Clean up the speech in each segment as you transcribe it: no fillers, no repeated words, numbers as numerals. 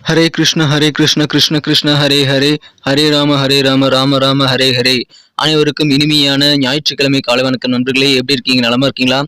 ஹரே கிருஷ்ண கிருஷ்ண கிருஷ்ண ஹரே ஹரே, ஹரே ராம ராம ராம ஹரே ஹரே. அனைவருக்கும் இனிமையான ஞாயிற்றுக்கிழமை காலை வணக்கம் நண்பர்களே. எப்படி இருக்கீங்க? நலமா இருக்கீங்களா?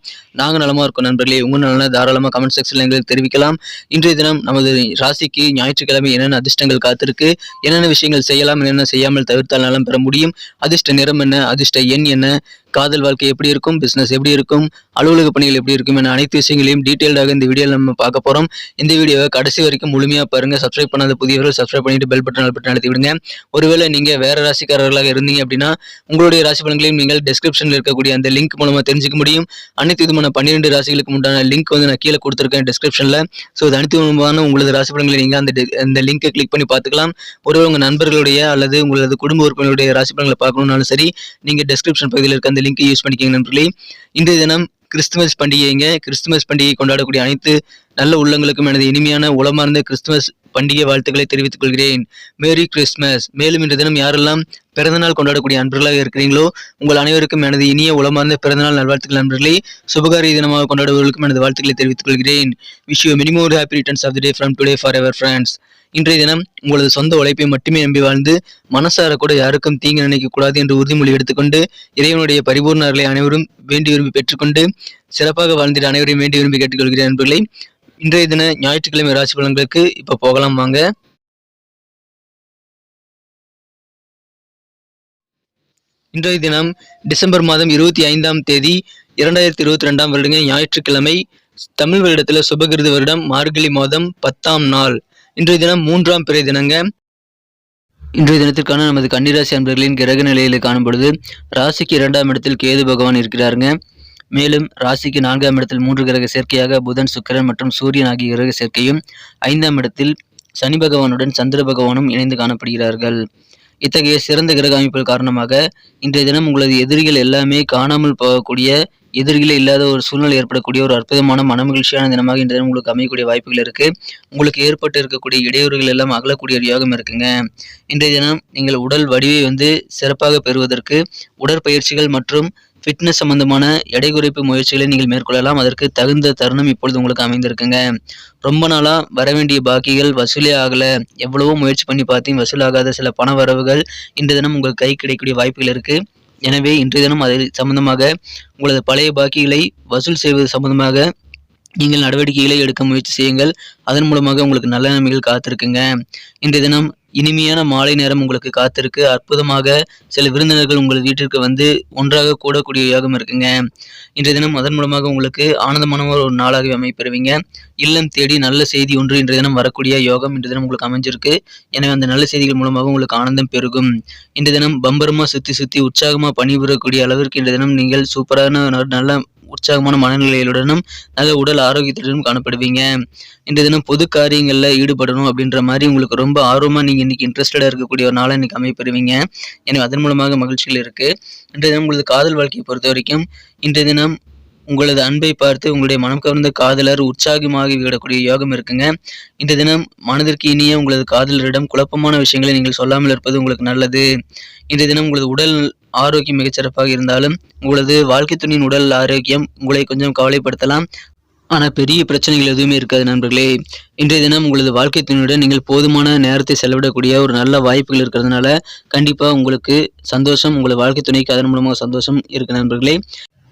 நாங்கள் நலமா இருக்கோம் நண்பர்களே. உங்க நலனை தாராளமாக கமெண்ட் செக்ஷன்ல எங்களுக்கு தெரிவிக்கலாம். இன்றைய தினம் நமது ராசிக்கு ஞாயிற்றுக்கிழமை என்னென்ன அதிர்ஷ்டங்கள் காத்திருக்கு, என்னென்ன விஷயங்கள் செய்யலாம், என்னென்ன செய்யாமல் தவிர்த்தால் நலம் பெற முடியும், அதிர்ஷ்ட நிறம் என்ன, அதிர்ஷ்ட எண் என்ன, காதல் வாழ்க்கை எப்படி இருக்கும், பிசினஸ் எப்படி இருக்கும், அலுவலக பணிகள் எப்படி இருக்கும் என அனைத்து விஷயங்களையும் டீட்டெயில்டாக இந்த வீடியோவில் நம்ம பார்க்க போறோம். இந்த வீடியோவை கடைசி வரைக்கும் முழுமையா பாருங்க. சப்ஸ்கிரைப் பண்ணாத புதியவர்கள் சப்ஸ்கிரைப் பண்ணிட்டு பெல் பட்டன் அழுத்தி விடுங்க. ஒருவேளை நீங்க வேற ராசிக்காரர்களாக இருந்தீங்க அப்படின்னா உங்களுடைய ராசி பலன்களையும் நீங்கள் டிஸ்கிரிப்ஷன்ல இருக்கக்கூடிய அந்த லிங்க் மூலமா தெரிஞ்சுக்க முடியும். அனைத்து விதமான 12 ராசிகளுக்கு உண்டான லிங்க் வந்து நான் கீழே கொடுத்துருக்கேன் டிஸ்கிரிப்ஷன்ல. ஸோ அது அனைத்து விதமான உங்களது ராசி பலன்களை நீங்க அந்த லிங்கை கிளிக் பண்ணி பார்த்துக்கலாம். ஒருவேளை உங்க நண்பர்களுடைய அல்லது உங்களது குடும்ப உறுப்பினருடைய ராசி பலன்களை பார்க்கணும்னாலும் சரி, நீங்க டிஸ்கிரிப்ஷன் பகுதியில் இருக்க அந்த லிங்கை யூஸ் பண்ணிக்கங்க நண்பர்களே. இன்றைய தினம் கிறிஸ்துமஸ் பண்டிகைங்க. கிறிஸ்துமஸ் பண்டிகை கொண்டாடக்கூடிய அனைத்து நல்ல உள்ளங்களுக்கும் எனது இனிமையான உளமார்ந்த கிறிஸ்துமஸ் பண்டிகை வாழ்த்துக்களை தெரிவித்துக் கொள்கிறேன். மேரி கிறிஸ்துமஸ். மேலும் இன்று தினம் யாரெல்லாம் பிறந்தநாள் கொண்டாடக்கூடிய அன்பர்களாக இருக்கிறீங்களோ உங்கள் அனைவருக்கும் எனது இனிய உளமார்ந்த பிறந்தநாள் நல்வாழ்த்துக்கள் நண்பர்களே. சுபகாரிய தினமாக கொண்டாடுபவர்களுக்கும் எனது வாழ்த்துக்களை தெரிவித்துக் கொள்கிறேன். Wish you many more happy returns of the day from today forever friends. இன்றைய தினம் உங்களது சொந்த உழைப்பை மட்டுமே நம்பி வாழ்ந்து மனசார கூட யாருக்கும் தீங்கு நினைக்க கூடாது என்று உறுதிமொழி எடுத்துக்கொண்டு இறைவனுடைய பரிபூர்ண அருளை அனைவரும் வேண்டி விரும்பி பெற்றுக்கொண்டு சிறப்பாக வாழ்ந்திட அனைவரையும் வேண்டி விரும்பி கேட்டுக்கொள்கிறேன் நண்பர்களை. இன்றைய தின ஞாயிற்றுக்கிழமை ராசி பலன்களுக்கு இப்ப போகலாம் வாங்க. இன்றைய தினம் டிசம்பர் மாதம் 25ஆம் தேதி 2022ஆம் வருடங்க ஞாயிற்றுக்கிழமை. தமிழ் வருடத்துல சுபகிருது வருடம் மார்கழி மாதம் 10ஆம் நாள். இன்றைய தினம் 3ஆம் பிறை தினங்க. இன்றைய தினத்திற்கான நமது கன்னிராசி அன்பர்களின் கிரக நிலையில் காணும் பொழுது ராசிக்கு 2ஆம் இடத்தில் கேது பகவான் இருக்கிறாருங்க. மேலும் ராசிக்கு 4ஆம் இடத்தில் 3 கிரக சேர்க்கையாக புதன், சுக்கிரன் மற்றும் சூரியன் ஆகிய கிரக சேர்க்கையும், 5ஆம் இடத்தில் சனி பகவானுடன் சந்திர பகவானும் இணைந்து காணப்படுகிறார்கள். இத்தகைய சிறந்த கிரக அமைப்புகள் காரணமாக இன்றைய தினம் உங்களது எதிரிகள் எல்லாமே காணாமல் போகக்கூடிய, எதிரிகளே இல்லாத ஒரு சூழ்நிலை ஏற்படக்கூடிய ஒரு அற்புதமான மனமகிழ்ச்சியான தினமாக இன்றைய தினம் உங்களுக்கு அமையக்கூடிய வாய்ப்புகள் இருக்கு. உங்களுக்கு ஏற்பட்டு இருக்கக்கூடிய இடையூறுகள் எல்லாம் அகலக்கூடிய ஒரு யோகம் இருக்குங்க. இன்றைய தினம் நீங்கள் உடல் வடிவை வந்து சிறப்பாக பெறுவதற்கு உடற்பயிற்சிகள் மற்றும் ஃபிட்னஸ் சம்பந்தமான எடை குறைப்பு முயற்சிகளை நீங்கள் மேற்கொள்ளலாம். அதற்கு தகுந்த தருணம் இப்பொழுது உங்களுக்கு அமைந்திருக்குங்க. ரொம்ப நாளா வரவேண்டிய பாக்கிகள் வசூலே ஆகல, எவ்வளவோ முயற்சி பண்ணி பார்த்தையும் வசூலாகாத சில பண வரவுகள் இன்றைய தினம் உங்களுக்கு கை கிடைக்கக்கூடிய வாய்ப்புகள் இருக்கு. எனவே இன்றைய தினம் அது சம்பந்தமாக உங்களது பழைய பாக்கிகளை வசூல் செய்வது சம்பந்தமாக நீங்கள் நடவடிக்கைகளை எடுக்க முயற்சி செய்யுங்கள். அதன் மூலமாக உங்களுக்கு நல்ல நன்மைகள் காத்திருக்குங்க. இன்றைய தினம் இனிமையான மாலை நேரம் உங்களுக்கு காத்திருக்கு. அற்புதமாக சில விருந்தினர்கள் உங்கள் வீட்டிற்கு வந்து ஒன்றாக கூடக்கூடிய யோகம் இருக்குங்க. இன்றைய தினம் அதன் மூலமாக உங்களுக்கு ஆனந்தமான ஒரு நாளாகவே அமைப்பெறுவீங்க. இல்லம் தேடி நல்ல செய்தி ஒன்று இன்றைய தினம் வரக்கூடிய யோகம் இன்றைய தினம் உங்களுக்கு அமைஞ்சிருக்கு. எனவே அந்த நல்ல செய்திகள் மூலமாக உங்களுக்கு ஆனந்தம் பெருகும். இன்றைய தினம் பம்பரமா சுத்தி உற்சாகமா பணிபுரியக்கூடிய அளவிற்கு இன்றைய தினம் நீங்கள் சூப்பரான நல்ல உற்சாகமான மனநிலையுடனும் நல்ல உடல் ஆரோக்கியத்துடனும் காணப்படுவீங்க. இன்றைய தினம் பொது காரியங்கள்ல ஈடுபடணும் அப்படின்ற மாதிரி உங்களுக்கு ரொம்ப ஆர்வமா நீங்க இன்னைக்கு இன்ட்ரெஸ்டடா இருக்கக்கூடிய ஒரு நாளை இன்னைக்கு அமைப்பெறுவீங்க. எனவே அதன் மூலமாக மகிழ்ச்சிகள் இருக்கு. இன்றைய தினம் உங்களது காதல் வாழ்க்கையை பொறுத்த வரைக்கும் இன்றைய தினம் உங்களது அன்பை பார்த்து உங்களுடைய மனம் கவர்ந்த காதலர் உற்சாகமாகி விடக்கூடிய யோகம் இருக்குங்க. இன்றைய தினம் மனதிற்கு இனிய உங்களது காதலரிடம் குழப்பமான விஷயங்களை நீங்கள் சொல்லாமல் இருப்பது உங்களுக்கு நல்லது. இன்றைய தினம் உங்களது உடல் ஆரோக்கியம் மிகச்சிறப்பாக இருந்தாலும் உங்களது வாழ்க்கை துணையின் உடல் ஆரோக்கியம் உங்களை கொஞ்சம் கவலைப்படுத்தலாம். ஆனால் பெரிய பிரச்சனைகள் எதுவுமே இருக்காது நண்பர்களே. இன்றைய தினம் உங்களது வாழ்க்கை துணையுடன் நீங்கள் போதுமான நேரத்தை செலவிடக்கூடிய ஒரு நல்ல வாய்ப்புகள் இருக்கிறதுனால கண்டிப்பாக உங்களுக்கு சந்தோஷம், உங்களது வாழ்க்கை துணைக்கு அதன் மூலமாக சந்தோஷம் இருக்கு நண்பர்களே.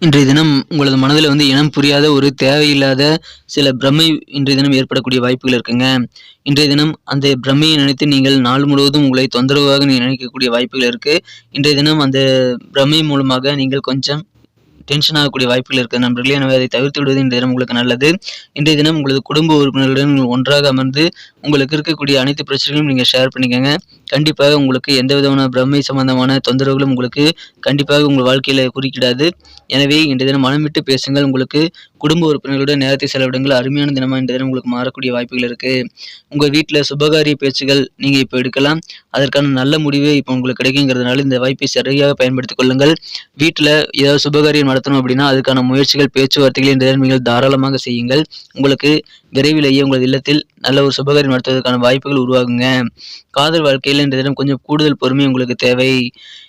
இன்றைய தினம் உங்களது மனதில் வந்து இனம் புரியாத ஒரு தேவையில்லாத சில பிரமை இன்றைய தினம் ஏற்படக்கூடிய வாய்ப்புகள் இருக்குங்க. இன்றைய தினம் அந்த பிரமையை நினைத்து நீங்கள் நாள் முழுவதும் உங்களை தொந்தரவாக நினைக்கக்கூடிய வாய்ப்புகள் இருக்கு. இன்றைய தினம் அந்த பிரமை மூலமாக நீங்கள் கொஞ்சம் டென்ஷன் ஆகக்கூடிய வாய்ப்புகள் இருக்குது நண்பர்களே. எனவே அதை தவிர்த்து விடுவது இன்றைய தினம் உங்களுக்கு நல்லது. இன்றைய தினம் உங்களது குடும்ப உறுப்பினர்களுடன் ஒன்றாக அமர்ந்து உங்களுக்கு இருக்கக்கூடிய அனைத்து பிரச்சனைகளும் நீங்கள் ஷேர் பண்ணிக்கோங்க. கண்டிப்பாக உங்களுக்கு எந்த விதமான பிரமை சம்பந்தமான தொந்தரவுகளும் உங்களுக்கு கண்டிப்பாக உங்கள் வாழ்க்கையில குறுக்கிடாது. எனவே இன்றைய தினம் மனம் விட்டு பேசுங்கள். உங்களுக்கு குடும்ப உறுப்பினர்களுடன் நேரத்தை செலவிடுங்கள். அருமையான தினமாக இன்றைய தினம் உங்களுக்கு மாறக்கூடிய வாய்ப்புகள் இருக்கு. உங்கள் வீட்டில் சுபகாரிய பேச்சுகள் நீங்கள் இப்போ எடுக்கலாம். அதற்கான நல்ல முடிவு இப்போ உங்களுக்கு கிடைக்குங்கிறதுனால இந்த வாய்ப்பை சரியாக பயன்படுத்திக் கொள்ளுங்கள். வீட்டில் ஏதாவது சுபகாரியம் நடத்தணும் அப்படின்னா அதுக்கான முயற்சிகள், பேச்சுவார்த்தைகளை இன்றைய தினம் நீங்கள் தாராளமாக செய்யுங்கள். உங்களுக்கு விரைவிலேயே உங்களது இல்லத்தில் நல்ல ஒரு சுபகாரியம் நடத்துவதற்கான வாய்ப்புகள் உருவாகுங்க. காதல் வாழ்க்கையில் இன்றைய தினம் கொஞ்சம் கூடுதல் பொறுமை உங்களுக்கு தேவை.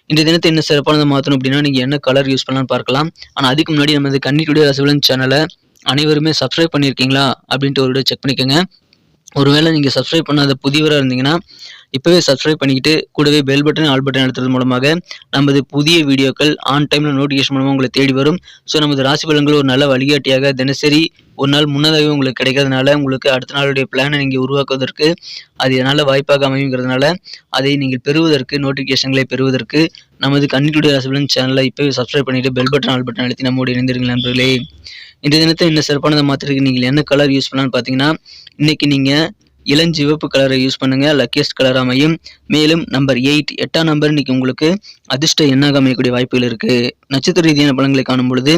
இன்றைய தினத்தை என்ன சிறப்பானதை மாற்றணும் அப்படின்னா நீங்கள் என்ன கலர் யூஸ் பண்ணலாம்னு பார்க்கலாம். ஆனால் அதுக்கு முன்னாடி நமது கன்னி டுடே ராசி பலன் சேனலை அனைவருமே சப்ஸ்கிரைப் பண்ணியிருக்கீங்களா அப்படின்ட்டு ஒரு செக் பண்ணிக்கோங்க. ஒருவேளை நீங்கள் சப்ஸ்கிரைப் பண்ணாத புதியவராக இருந்தீங்கன்னா இப்போவே சப்ஸ்கிரைப் பண்ணிக்கிட்டு கூடவே பெல் பட்டன் ஆல் பட்டன் அழுத்துறது மூலமாக நமது புதிய வீடியோக்கள் ஆன் டைமில் நோட்டிஃபிகேஷன் மூலமாக உங்களை தேடி வரும். ஸோ நமது ராசி பலன்கள் ஒரு நல்ல வழிகாட்டியாக தினசரி ஒரு நாள் முன்னதாகவே உங்களுக்கு கிடைக்கிறதுனால உங்களுக்கு அடுத்த நாளுடைய பிளானை நீங்கள் உருவாக்குவதற்கு அது நல்ல வாய்ப்பாக அமைங்கிறதுனால அதை நீங்கள் பெறுவதற்கு நோட்டிஃபிகேஷன்களை பெறுவதற்கு நமது கன்னிக்குடி ராசி பலன் சேனலை இப்போவே சப்ஸ்கிரைப் பண்ணிவிட்டு பெல் பட்டன் ஆல் பட்டன் அழுத்தி நம்மோடு இணைந்திருங்கள் நண்பர்களே. இன்றைய தினத்தை இன்னும் சிறப்பானதை மாற்றுறதுக்கு நீங்கள் என்ன கலர் யூஸ் பண்ணலான்னு பார்த்தீங்கன்னா இன்றைக்கி நீங்கள் இளஞ்சிவப்பு கலரை யூஸ் பண்ணுங்கள், லக்கியஸ்ட் கலர் அமையும். மேலும் நம்பர் 8 8ஆம் நம்பர் இன்னைக்கு உங்களுக்கு அதிர்ஷ்ட எண்ணாக அமையக்கூடிய வாய்ப்புகள் இருக்குது. நட்சத்திர ரீதியான பலன்களை காணும் பொழுது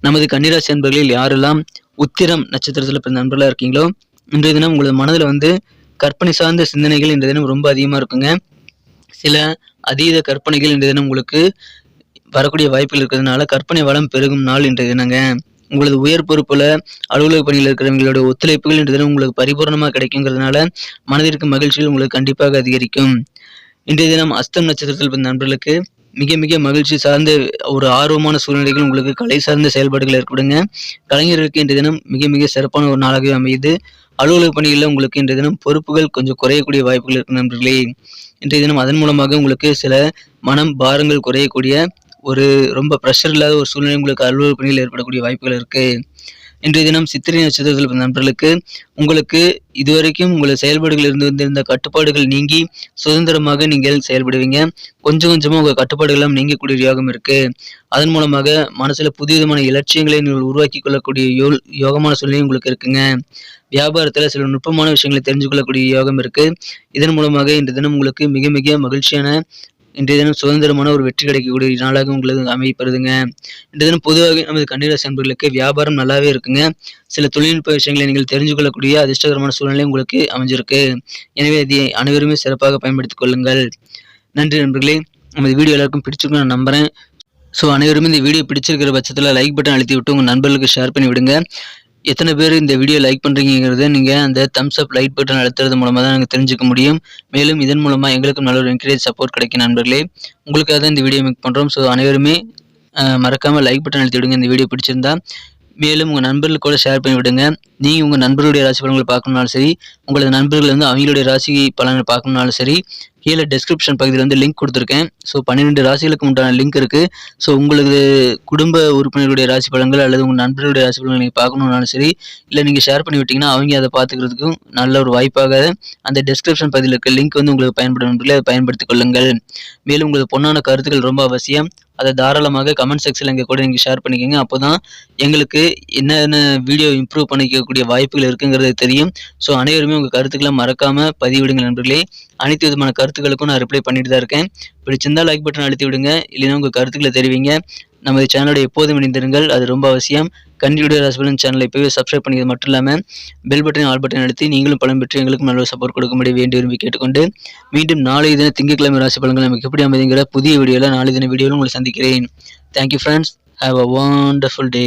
நமது கன்னிராசி நண்பர்களில் யாரெல்லாம் உத்திரம் நட்சத்திரத்தில் பிறந்த நண்பர்களாக இருக்கீங்களோ இன்றைய தினம் உங்களது மனதில் கற்பனை சார்ந்த சிந்தனைகள் இன்றைய தினம் ரொம்ப அதிகமாக இருக்குங்க. சில அதீத கற்பனைகள் இன்றைய தினம் உங்களுக்கு வரக்கூடிய வாய்ப்புகள் இருக்கிறதுனால கற்பனை வளம் பெருகும் நாள் இன்றைய தினங்க. உங்களது உயர் பொறுப்புல அலுவலக பணியில் இருக்கிறவங்களோட ஒத்துழைப்புகள் இன்றைய தினம் உங்களுக்கு பரிபூர்ணமாக கிடைக்குங்கிறதுனால மனதிற்கு மகிழ்ச்சிகள் உங்களுக்கு கண்டிப்பாக அதிகரிக்கும். இன்றைய தினம் அஸ்தம் நட்சத்திரத்தில் பிறந்த நண்பர்களுக்கு மிக மிக மகிழ்ச்சி சார்ந்த ஒரு ஆர்வமான சூழ்நிலைகள் உங்களுக்கு கலை சார்ந்த செயல்பாடுகள் ஏற்படுங்க. கலைஞர்களுக்கு இன்றைய தினம் மிக மிக சிறப்பான ஒரு நாளாகவே அமையுது. அலுவலக பணிகளில் உங்களுக்கு இன்றைய தினம் பொறுப்புகள் கொஞ்சம் குறையக்கூடிய வாய்ப்புகள் இருக்கு நண்பர்களே. இன்றைய தினம் அதன் மூலமாக உங்களுக்கு சில மனம் பாரங்கள் குறையக்கூடிய ஒரு ரொம்ப ப்ரெஷர் இல்லாத ஒரு சூழ்நிலை உங்களுக்கு அலுவலக பணியில் ஏற்படக்கூடிய வாய்ப்புகள் இருக்குது. இன்றைய தினம் சித்திரை நட்சத்திரத்தில் பிறந்த நண்பர்களுக்கு உங்களுக்கு இதுவரைக்கும் உங்களது செயல்பாடுகள் இருந்து வந்திருந்த கட்டுப்பாடுகள் நீங்கி சுதந்திரமாக நீங்கள் செயல்படுவீங்க. கொஞ்சம் கொஞ்சமாக உங்கள் கட்டுப்பாடுகள் எல்லாம் நீங்கக்கூடிய யோகம் இருக்குது. அதன் மூலமாக மனசில் புதிய விதமான இலட்சியங்களை நீங்கள் உருவாக்கி கொள்ளக்கூடிய யோகமான சூழ்நிலை உங்களுக்கு இருக்குங்க. வியாபாரத்தில் சில நுட்பமான விஷயங்களை தெரிஞ்சு கொள்ளக்கூடிய யோகம் இருக்குது. இதன் மூலமாக இன்றைய தினம் உங்களுக்கு மிக மிக மகிழ்ச்சியான இன்றைய தினம் சுதந்திரமான ஒரு வெற்றி கிடைக்கக்கூடிய நாளாக உங்களுக்கு அமையப்படுதுங்க. இன்றைய தினம் பொதுவாக நமது கன்னிராசி நண்பர்களுக்கு வியாபாரம் நல்லாவே இருக்குங்க. சில தொழில்நுட்ப விஷயங்களை நீங்கள் தெரிஞ்சு கொள்ளக்கூடிய அதிர்ஷ்டகரமான சூழ்நிலை உங்களுக்கு அமைஞ்சிருக்கு. எனவே இதை அனைவருமே சிறப்பாக பயன்படுத்திக் கொள்ளுங்கள். நன்றி நண்பர்களே. நமது வீடியோ எல்லாருக்கும் பிடிச்சிருக்கும் நான் நம்புகிறேன். ஸோ அனைவருமே இந்த வீடியோ பிடிச்சிருக்கிற பட்சத்தில் லைக் பட்டன் அழுத்தி விட்டு உங்கள் நண்பர்களுக்கு ஷேர் பண்ணி விடுங்க. எத்தனை பேர் இந்த வீடியோ லைக் பண்ணுறீங்கிறத நீங்கள் அந்த தம்ஸ் அப் லைக் பட்டன் அழுத்துறது மூலமாக தான் நாங்கள் தெரிஞ்சுக்க முடியும். மேலும் இதன் மூலமாக எங்களுக்கும் நல்ல ஒரு என்கரேஜ் சப்போர்ட் கிடைக்கும் நண்பர்களே. உங்களுக்காக தான் இந்த வீடியோ மேக் பண்ணுறோம். ஸோ அனைவருமே மறக்காமல் லைக் பட்டன் அழுத்தி விடுங்க இந்த வீடியோ பிடிச்சிருந்தா. மேலும் உங்கள் நண்பர்களுக்கு கூட ஷேர் பண்ணி விடுங்க. நீங்கள் உங்கள் நண்பர்களுடைய ராசி பலன்களை பார்க்கணுனாலும் சரி, உங்களது நண்பர்கள் அவங்களுடைய ராசி பலன்களை பார்க்கணுனாலும் சரி, கீழே டெஸ்கிரிப்ஷன் பகுதியில் லிங்க் கொடுத்துருக்கேன். ஸோ 12 ராசிகளுக்கு உண்டான லிங்க் இருக்குது. ஸோ உங்களுக்கு குடும்ப உறுப்பினர்களுடைய ராசி பலன்கள் அல்லது உங்கள் நண்பர்களுடைய ராசி பலன்கள் நீங்கள் பார்க்கணுன்னாலும் சரி, இல்லை நீங்கள் ஷேர் பண்ணி விட்டிங்கன்னா அவங்க அதை பார்த்துக்கிறதுக்கும் நல்ல ஒரு வாய்ப்பாக அந்த டெஸ்கிரிப்ஷன் பகுதியில் இருக்க லிங்க் உங்களுக்கு பயன்படும். அதை பயன்படுத்திக் கொள்ளுங்கள். மேலும் உங்களுக்கு பொண்ணான கருத்துக்கள் ரொம்ப அவசியம். அதை தாராளமாக கமெண்ட் செக்ஷனில் எங்கள் கூட நீங்கள் ஷேர் பண்ணிக்கோங்க. அப்போ தான் எங்களுக்கு என்னென்ன வீடியோ இம்ப்ரூவ் பண்ணிக்கக்கூடிய வாய்ப்புகள் இருக்குங்கிறது தெரியும். ஸோ அனைவருமே உங்கள் கருத்துக்களை மறக்காமல் பதிவிடுங்கள் நண்பர்களே. அனைத்து விதமான கருத்துக்களுக்கும் நான் ரிப்ளை பண்ணிட்டு தான் இருக்கேன். பிடிச்சிருந்தால் லைக் பட்டன் அழுத்தி விடுங்க, இல்லைன்னா உங்கள் கருத்துக்களை தெரிவிங்க. நமது சேனலோட எப்போதும் இணைந்திருங்கள், அது ரொம்ப அவசியம். கன்னிக்குடி ராசி பலன் சேனலை இப்போவே சப்ஸ்கிரைப் பண்ணியது மட்டும் இல்லாமல் பெல் பட்டன் ஆல் பட்டன் அழுத்தி நீங்களும் பலன் பெற்று எங்களுக்கும் நல்ல சப்போர்ட் கொடுக்கும்படி வேண்டி விரும்பி கேட்டுக்கொண்டு மீண்டும் நாளைய தினம் திங்கட்கிழமை ராசி பலன்கள் நமக்கு எப்படி அமைதிங்கிற புதிய வீடியோவில் நாளைய தின வீடியோவில் உங்களை சந்திக்கிறேன். Thank you friends. Have a wonderful day.